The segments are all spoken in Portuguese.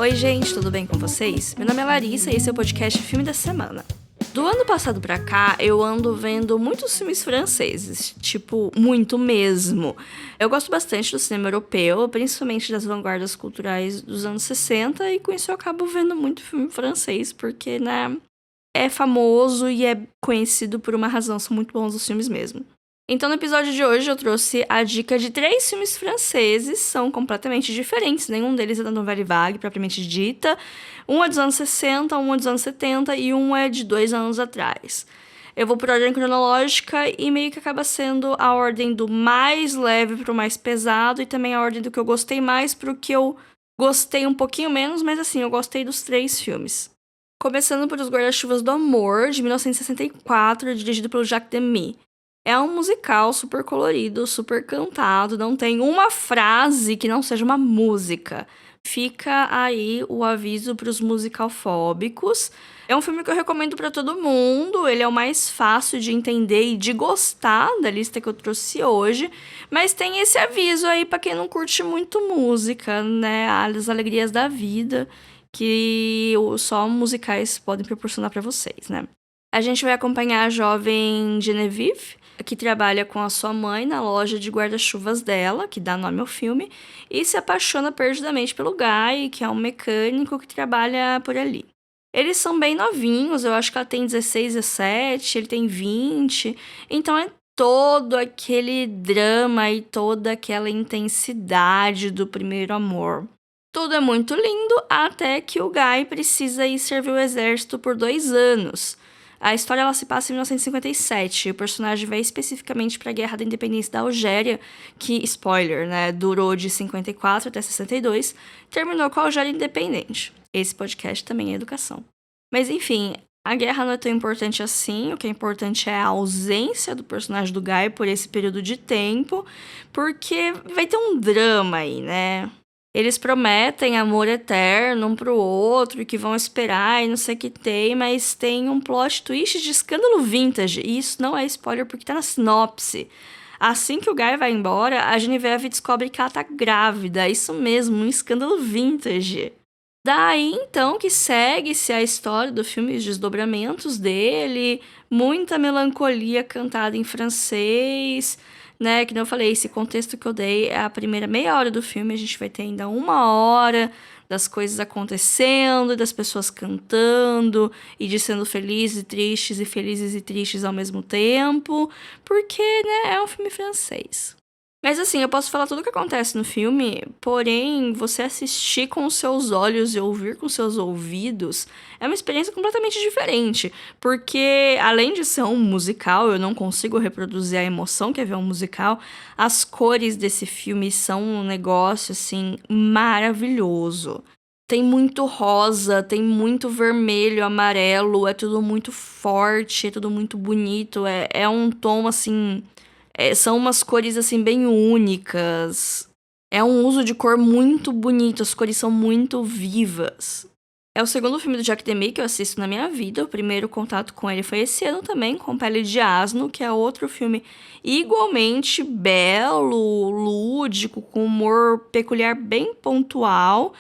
Oi gente, tudo bem com vocês? Meu nome é Larissa e esse é o podcast Filme da Semana. Do ano passado pra cá, eu ando vendo muitos filmes franceses, tipo, muito mesmo. Eu gosto bastante do cinema europeu, principalmente das vanguardas culturais dos anos 60, e com isso eu acabo vendo muito filme francês, porque, né, é famoso e é conhecido por uma razão, são muito bons os filmes mesmo. Então, no episódio de hoje, eu trouxe a dica de 3 filmes franceses, são completamente diferentes, nenhum deles é da Nouvelle Vague, propriamente dita. Um é dos anos 60, um é dos anos 70 e um é de 2 anos atrás. Eu vou por ordem cronológica e meio que acaba sendo a ordem do mais leve pro mais pesado e também a ordem do que eu gostei mais pro que eu gostei um pouquinho menos, mas assim, eu gostei dos 3 filmes. Começando por Os Guarda-Chuvas do Amor, de 1964, dirigido pelo Jacques Demy. É um musical super colorido, super cantado, não tem uma frase que não seja uma música. Fica aí o aviso para os musicalfóbicos. É um filme que eu recomendo para todo mundo, ele é o mais fácil de entender e de gostar da lista que eu trouxe hoje, mas tem esse aviso aí para quem não curte muito música, né, as alegrias da vida que só musicais podem proporcionar para vocês, né. A gente vai acompanhar a jovem Genevieve, que trabalha com a sua mãe na loja de guarda-chuvas dela, que dá nome ao filme, e se apaixona perdidamente pelo Guy, que é um mecânico que trabalha por ali. Eles são bem novinhos, eu acho que ela tem 16, 17, ele tem 20, então é todo aquele drama e toda aquela intensidade do primeiro amor. Tudo é muito lindo até que o Guy precisa ir servir o exército por 2 anos. A história ela se passa em 1957 e o personagem vai especificamente para a Guerra da Independência da Algéria, que, spoiler, né, durou de 54 até 62, terminou com a Algéria independente. Esse podcast também é educação. Mas enfim, a guerra não é tão importante assim, o que é importante é a ausência do personagem do Guy por esse período de tempo, porque vai ter um drama aí, né? Eles prometem amor eterno um pro outro, que vão esperar e não sei o que tem, mas tem um plot twist de escândalo vintage. E isso não é spoiler porque tá na sinopse. Assim que o Guy vai embora, a Genevieve descobre que ela tá grávida. Isso mesmo, um escândalo vintage. Daí, então, que segue-se a história do filme, os desdobramentos dele, muita melancolia cantada em francês, né? Que nem eu falei, esse contexto que eu dei é a primeira meia hora do filme, a gente vai ter ainda 1 hora das coisas acontecendo, das pessoas cantando, e de sendo felizes e tristes ao mesmo tempo, porque, né, é um filme francês. Mas assim, eu posso falar tudo o que acontece no filme, porém, você assistir com os seus olhos e ouvir com os seus ouvidos é uma experiência completamente diferente. Porque, além de ser um musical, eu não consigo reproduzir a emoção que é ver um musical, as cores desse filme são um negócio, assim, maravilhoso. Tem muito rosa, tem muito vermelho, amarelo, é tudo muito forte, é tudo muito bonito, é um tom, assim... são umas cores, assim, bem únicas. É um uso de cor muito bonito, as cores são muito vivas. É o segundo filme do Jacques Demy que eu assisto na minha vida. O primeiro contato com ele foi esse ano também, com Pele de Asno, que é outro filme igualmente belo, lúdico, com humor peculiar bem pontual.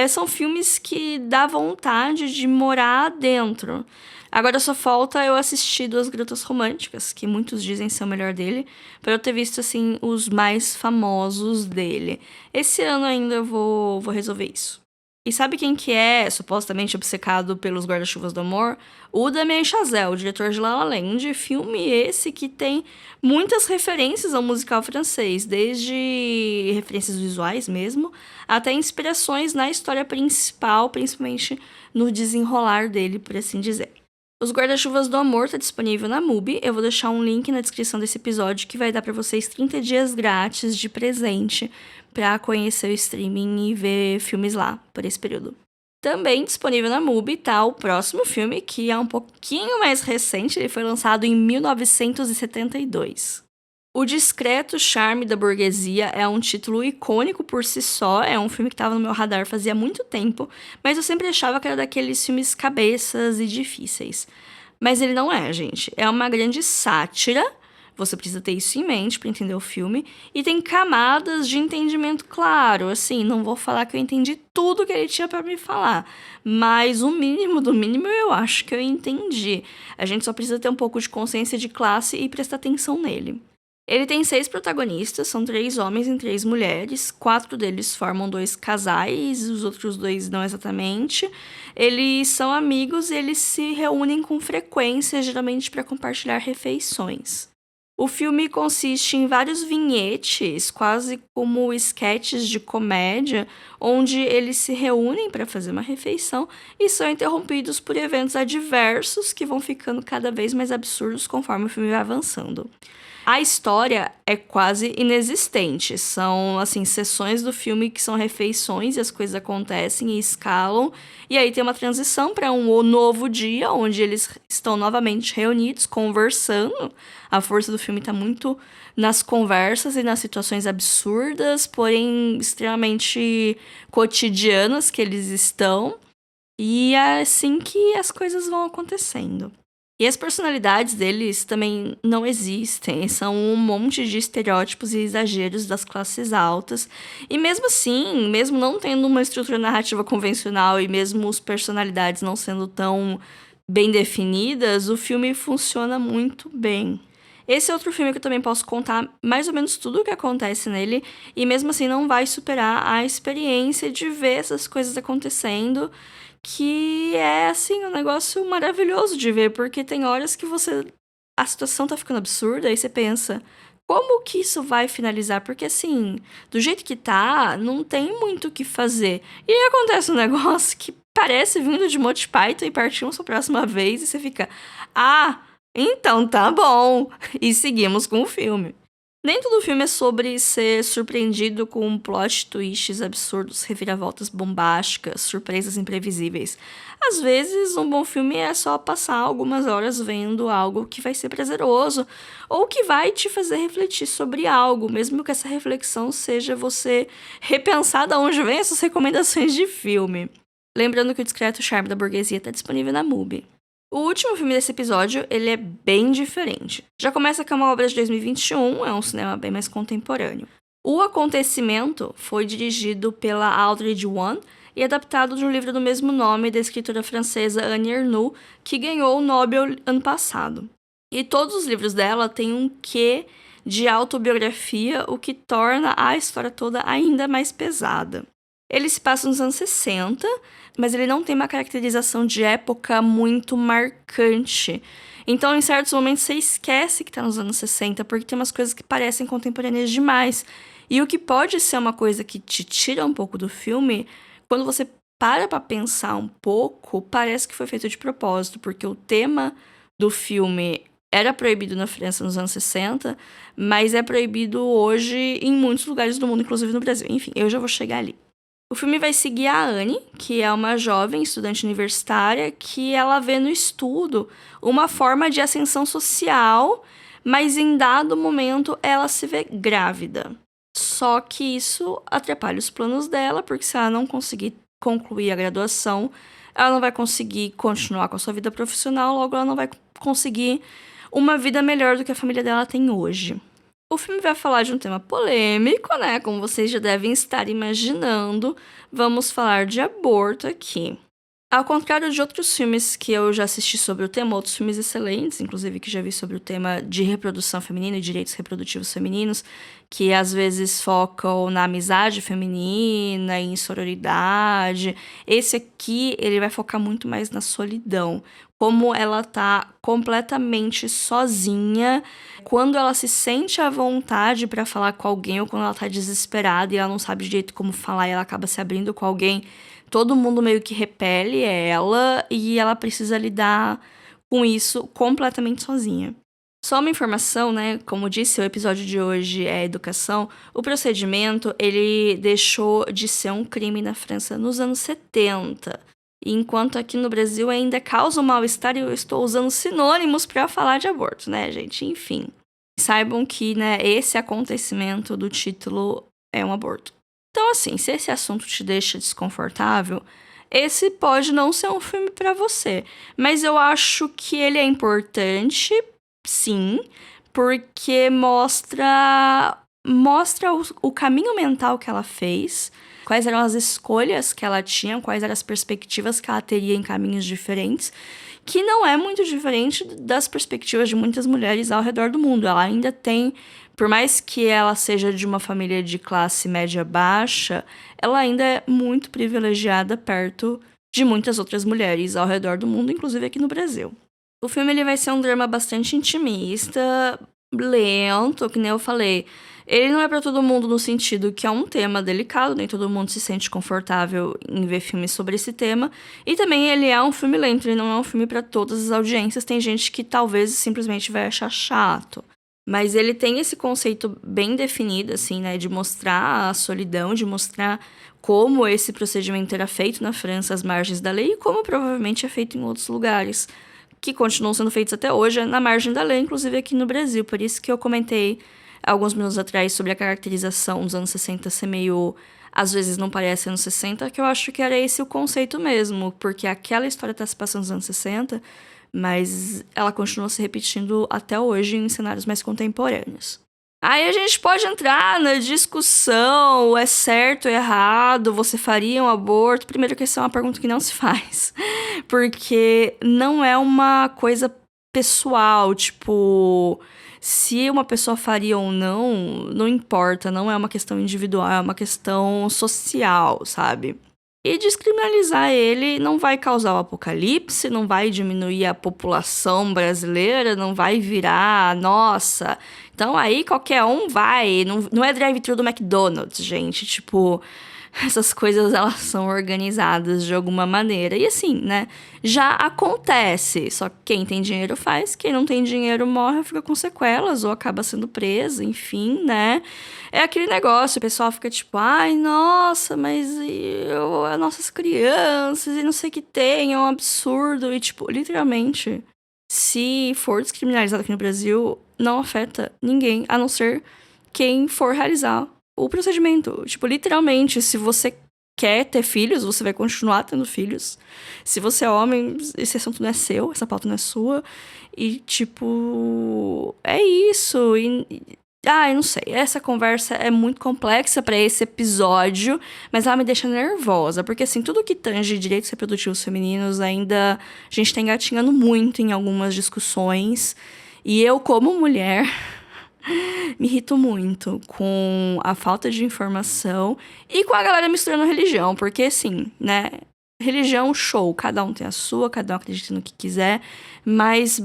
São filmes que dá vontade de morar dentro. Agora só falta eu assistir Duas Garotas Românticas, que muitos dizem ser o melhor dele, para eu ter visto, assim, os mais famosos dele. Esse ano ainda eu vou resolver isso. E sabe quem que é supostamente obcecado pelos Guarda-Chuvas do Amor? O Damien Chazelle, o diretor de La La Land, filme esse que tem muitas referências ao musical francês, desde referências visuais mesmo, até inspirações na história principal, principalmente no desenrolar dele, por assim dizer. Os Guarda-Chuvas do Amor tá disponível na MUBI, eu vou deixar um link na descrição desse episódio que vai dar pra vocês 30 dias grátis de presente pra conhecer o streaming e ver filmes lá por esse período. Também disponível na MUBI tá o próximo filme, que é um pouquinho mais recente, ele foi lançado em 1972. O Discreto Charme da Burguesia é um título icônico por si só, é um filme que estava no meu radar fazia muito tempo, mas eu sempre achava que era daqueles filmes cabeças e difíceis. Mas ele não é, gente. É uma grande sátira, Você precisa ter isso em mente para entender o filme. E tem camadas de entendimento claro. Assim, não vou falar que eu entendi tudo que ele tinha para me falar. Mas o mínimo do mínimo eu acho que eu entendi. A gente só precisa ter um pouco de consciência de classe e prestar atenção nele. Ele tem 6 protagonistas, são 3 homens e 3 mulheres. 4 deles formam 2 casais, os outros 2 não exatamente. Eles são amigos e eles se reúnem com frequência, geralmente para compartilhar refeições. O filme consiste em vários vinhetes, quase como esquetes de comédia, onde eles se reúnem para fazer uma refeição e são interrompidos por eventos adversos que vão ficando cada vez mais absurdos conforme o filme vai avançando. A história é quase inexistente. São, assim, sessões do filme que são refeições e as coisas acontecem e escalam. E aí tem uma transição para um novo dia, onde eles estão novamente reunidos, conversando. A força do filme está muito nas conversas e nas situações absurdas, porém extremamente cotidianas que eles estão. E é assim que as coisas vão acontecendo. E as personalidades deles também não existem, são um monte de estereótipos e exageros das classes altas. E mesmo assim, mesmo não tendo uma estrutura narrativa convencional e mesmo as personalidades não sendo tão bem definidas, o filme funciona muito bem. Esse é outro filme que eu também posso contar mais ou menos tudo o que acontece nele, e mesmo assim não vai superar a experiência de ver essas coisas acontecendo, que é, assim, um negócio maravilhoso de ver, porque tem horas que a situação tá ficando absurda, aí você pensa, como que isso vai finalizar? Porque, assim, do jeito que tá, não tem muito o que fazer. E aí acontece um negócio que parece vindo de Monty Python e partimos pra próxima vez, e você fica, então tá bom, e seguimos com o filme. Nem todo filme é sobre ser surpreendido com plot twists absurdos, reviravoltas bombásticas, surpresas imprevisíveis. Às vezes, um bom filme é só passar algumas horas vendo algo que vai ser prazeroso, ou que vai te fazer refletir sobre algo, mesmo que essa reflexão seja você repensar de onde vem essas recomendações de filme. Lembrando que o Discreto Charme da Burguesia está disponível na MUBI. O último filme desse episódio, ele é bem diferente. Já começa com uma obra de 2021, é um cinema bem mais contemporâneo. O Acontecimento foi dirigido pela Audrey Diwan e adaptado de um livro do mesmo nome da escritora francesa Annie Ernaux, que ganhou o Nobel ano passado. E todos os livros dela têm um quê de autobiografia, o que torna a história toda ainda mais pesada. Ele se passa nos anos 60, mas ele não tem uma caracterização de época muito marcante. Então, em certos momentos, você esquece que tá nos anos 60, porque tem umas coisas que parecem contemporâneas demais. E o que pode ser uma coisa que te tira um pouco do filme, quando você para pra pensar um pouco, parece que foi feito de propósito, porque o tema do filme era proibido na França nos anos 60, mas é proibido hoje em muitos lugares do mundo, inclusive no Brasil. Enfim, eu já vou chegar ali. O filme vai seguir a Annie, que é uma jovem estudante universitária que ela vê no estudo uma forma de ascensão social, mas em dado momento ela se vê grávida. Só que isso atrapalha os planos dela, porque se ela não conseguir concluir a graduação, ela não vai conseguir continuar com a sua vida profissional, logo ela não vai conseguir uma vida melhor do que a família dela tem hoje. O filme vai falar de um tema polêmico, né? Como vocês já devem estar imaginando, vamos falar de aborto aqui. Ao contrário de outros filmes que eu já assisti sobre o tema, outros filmes excelentes, inclusive que já vi sobre o tema de reprodução feminina e direitos reprodutivos femininos, que às vezes focam na amizade feminina, em sororidade. Esse aqui, ele vai focar muito mais na solidão. Como ela tá completamente sozinha, quando ela se sente à vontade para falar com alguém ou quando ela tá desesperada e ela não sabe direito como falar e ela acaba se abrindo com alguém, todo mundo meio que repele ela e ela precisa lidar com isso completamente sozinha. Só uma informação, né? Como disse, o episódio de hoje é educação. O procedimento, ele deixou de ser um crime na França nos anos 70. Enquanto aqui no Brasil ainda causa um mal-estar e eu estou usando sinônimos para falar de aborto, né, gente? Enfim. Saibam que, né, esse acontecimento do título é um aborto. Então, assim, se esse assunto te deixa desconfortável, esse pode não ser um filme para você. Mas eu acho que ele é importante, sim, porque mostra o caminho mental que ela fez, quais eram as escolhas que ela tinha, quais eram as perspectivas que ela teria em caminhos diferentes, que não é muito diferente das perspectivas de muitas mulheres ao redor do mundo. Ela ainda tem, por mais que ela seja de uma família de classe média baixa, ela ainda é muito privilegiada perto de muitas outras mulheres ao redor do mundo, inclusive aqui no Brasil. O filme ele vai ser um drama bastante intimista, lento, que nem eu falei. Ele não é pra todo mundo no sentido que é um tema delicado, nem todo mundo se sente confortável em ver filmes sobre esse tema. E também ele é um filme lento, ele não é um filme pra todas as audiências. Tem gente que talvez simplesmente vai achar chato. Mas ele tem esse conceito bem definido, assim, né? De mostrar a solidão, de mostrar como esse procedimento era feito na França, às margens da lei, e como provavelmente é feito em outros lugares, que continuam sendo feitos até hoje, na margem da lei, inclusive aqui no Brasil. Por isso que eu comentei alguns minutos atrás sobre a caracterização dos anos 60 ser meio, às vezes não parece anos 60, que eu acho que era esse o conceito mesmo, porque aquela história tá se passando nos anos 60, mas ela continua se repetindo até hoje em cenários mais contemporâneos. Aí a gente pode entrar na discussão, é certo ou errado, você faria um aborto? Primeiro que essa é uma pergunta que não se faz, porque não é uma coisa pessoal, tipo, se uma pessoa faria ou não, não importa, não é uma questão individual, é uma questão social, sabe? E descriminalizar ele não vai causar o apocalipse, não vai diminuir a população brasileira, não vai virar, nossa. Então aí qualquer um vai, não é drive-thru do McDonald's, gente, tipo, essas coisas elas são organizadas de alguma maneira. E assim, né, já acontece, só que quem tem dinheiro faz, quem não tem dinheiro morre, fica com sequelas ou acaba sendo preso, enfim, né. É aquele negócio, o pessoal fica tipo, ai, nossa, mas as nossas crianças e não sei o que tem, é um absurdo. E tipo, literalmente, se for descriminalizado aqui no Brasil, não afeta ninguém, a não ser quem for realizar o procedimento. Tipo, literalmente, se você quer ter filhos, você vai continuar tendo filhos. Se você é homem, esse assunto não é seu, essa pauta não é sua. E, tipo, é isso. Eu não sei. Essa conversa é muito complexa pra esse episódio, mas ela me deixa nervosa, porque assim, tudo que tange direitos reprodutivos femininos ainda a gente tá engatinhando muito em algumas discussões. E eu, como mulher, me irrito muito com a falta de informação e com a galera misturando religião, porque assim, né? Religião, show, cada um tem a sua, cada um acredita no que quiser, mas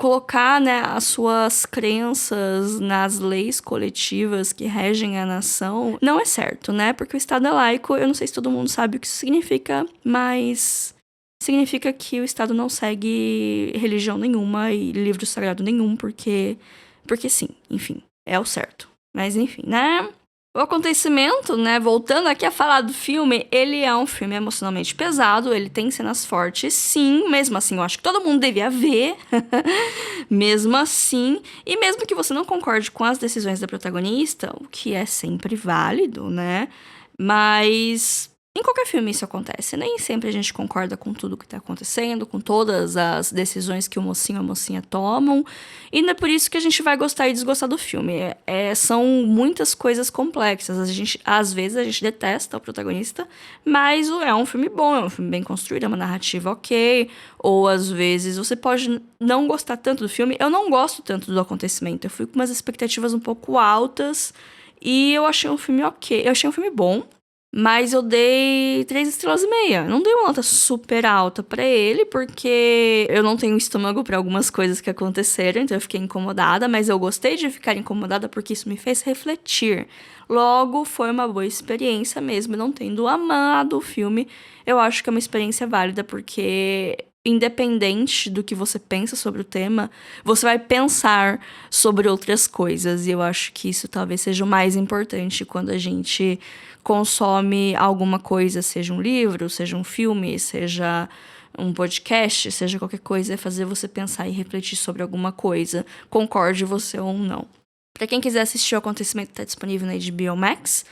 colocar, né, as suas crenças nas leis coletivas que regem a nação não é certo, né? Porque o Estado é laico, eu não sei se todo mundo sabe o que isso significa, mas significa que o Estado não segue religião nenhuma e livro sagrado nenhum, porque sim, enfim, é o certo. Mas enfim, né? O acontecimento, né, voltando aqui a falar do filme, ele é um filme emocionalmente pesado, ele tem cenas fortes, sim, mesmo assim, eu acho que todo mundo devia ver, mesmo assim, e mesmo que você não concorde com as decisões da protagonista, o que é sempre válido, né, mas em qualquer filme isso acontece, nem sempre a gente concorda com tudo que tá acontecendo, com todas as decisões que o mocinho ou a mocinha tomam, e não é por isso que a gente vai gostar e desgostar do filme. São muitas coisas complexas, às vezes a gente detesta o protagonista, mas é um filme bom, é um filme bem construído, é uma narrativa ok, ou às vezes você pode não gostar tanto do filme. Eu não gosto tanto do acontecimento, eu fui com umas expectativas um pouco altas, e eu achei um filme ok, eu achei um filme bom, mas eu dei 3,5 estrelas. Não dei uma nota super alta pra ele, porque eu não tenho estômago pra algumas coisas que aconteceram, então eu fiquei incomodada, mas eu gostei de ficar incomodada porque isso me fez refletir. Logo, foi uma boa experiência mesmo, não tendo amado o filme. Eu acho que é uma experiência válida, porque independente do que você pensa sobre o tema, você vai pensar sobre outras coisas, e eu acho que isso talvez seja o mais importante quando a gente consome alguma coisa, seja um livro, seja um filme, seja um podcast, seja qualquer coisa, é fazer você pensar e refletir sobre alguma coisa, concorde você ou não. Pra quem quiser assistir o acontecimento, tá disponível na HBO Max.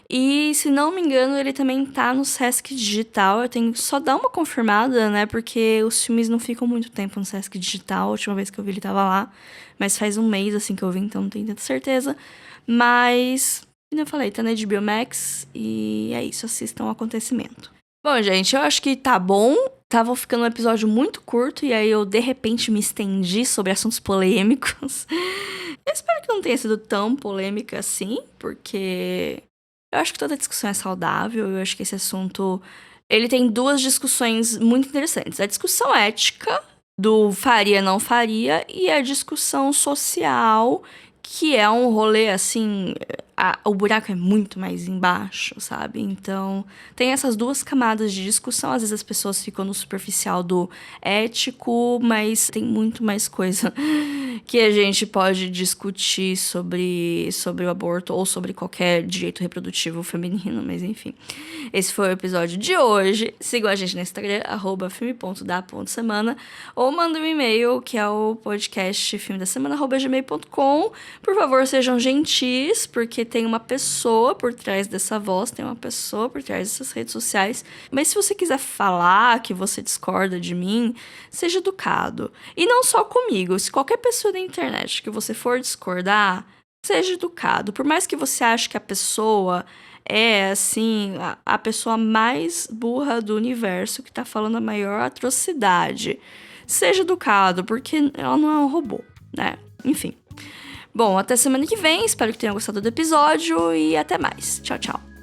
E, se não me engano, ele também tá no Sesc Digital. Eu tenho que só dar uma confirmada, né? Porque os filmes não ficam muito tempo no Sesc Digital. A última vez que eu vi ele tava lá. Mas faz um mês, assim, que eu vi, então não tenho tanta certeza. Mas, como eu falei, tá na HBO Max. E é isso, assistam o acontecimento. Bom, gente, eu acho que tá bom. Tava ficando um episódio muito curto. E aí eu, de repente, me estendi sobre assuntos polêmicos. Eu espero que não tenha sido tão polêmica assim. Porque eu acho que toda discussão é saudável. Eu acho que esse assunto, ele tem duas discussões muito interessantes. A discussão ética do faria, não faria, e a discussão social, que é um rolê, assim, o buraco é muito mais embaixo, sabe? Então, tem essas duas camadas de discussão. Às vezes as pessoas ficam no superficial do ético, mas tem muito mais coisa que a gente pode discutir sobre o aborto ou sobre qualquer direito reprodutivo feminino, mas enfim. Esse foi o episódio de hoje. Sigam a gente no Instagram, @filme.da.semana, ou manda um e-mail, que é o podcast filmedasemana@gmail.com. Por favor, sejam gentis, porque tem uma pessoa por trás dessa voz, tem uma pessoa por trás dessas redes sociais. Mas se você quiser falar que você discorda de mim, seja educado. E não só comigo, se qualquer pessoa da internet que você for discordar, seja educado. Por mais que você ache que a pessoa é, assim, a pessoa mais burra do universo, que tá falando a maior atrocidade, seja educado, porque ela não é um robô, né? Enfim. Bom, até semana que vem. Espero que tenham gostado do episódio e até mais. Tchau, tchau.